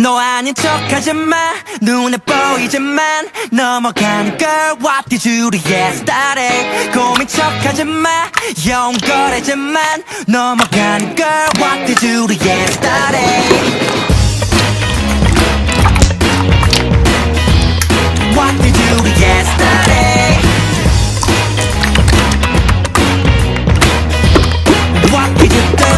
너 아닌 척하지마 눈에 보이지만 넘어가는 걸 What did you do yesterday 고민 척하지마 영거래지만 넘어가는 걸 What did you do yesterday What did you do yesterday What did you do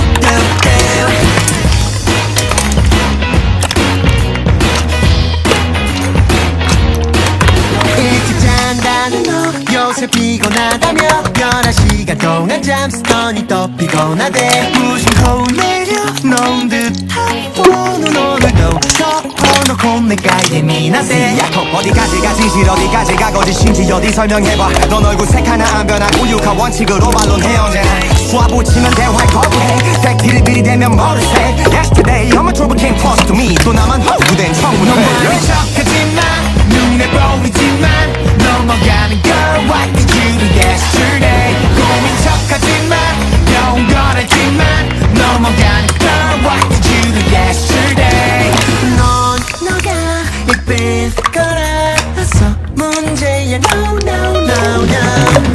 요새 피곤하다며 11시간 동안 잠쓰더니 또 피곤하대 무슨 거울 내려 놓은 듯한 폰은 오늘도 덮어놓고 내가 예민하대 어디까지가 진실 어디까지가 거짓인지 어디 설명해봐 넌 얼굴 색 하나 안 변하고 육하 원칙으로 반론해요 쏘아붙이면 대화에 거부해 팩트를 들이대면 모르세 Yesterday you're my trouble came close to me 또 나만 허구된 청문회 너만의 척하지마 눈에 보이지만 넘어가는 걸 What did you do yesterday 고민 척하지마 영거래지만 넘어가는 걸 What did you do yesterday 넌 너가 예쁜 거라서 문제야 No no no no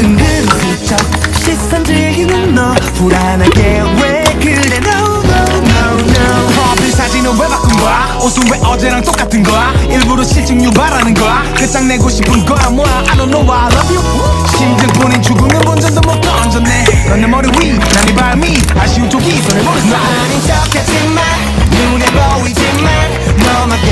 은근슬쩍 시선 즐기는 너 불안하게 왜 그래 No no no no 커플 사진은 왜 바꾼 거야 옷은 왜 어제랑 똑같은 거야 일부러 실증 유발하는 거야 끝장내고 싶은 거야 뭐야 I don't know why I love you 심증뿐인 죽음은 본전도 못 던졌네 넌 내 머리 위 난 네 발밑 아쉬운 쪽이 손에 모르겠어 아닌 척하지만 눈에 보이지만 넘어가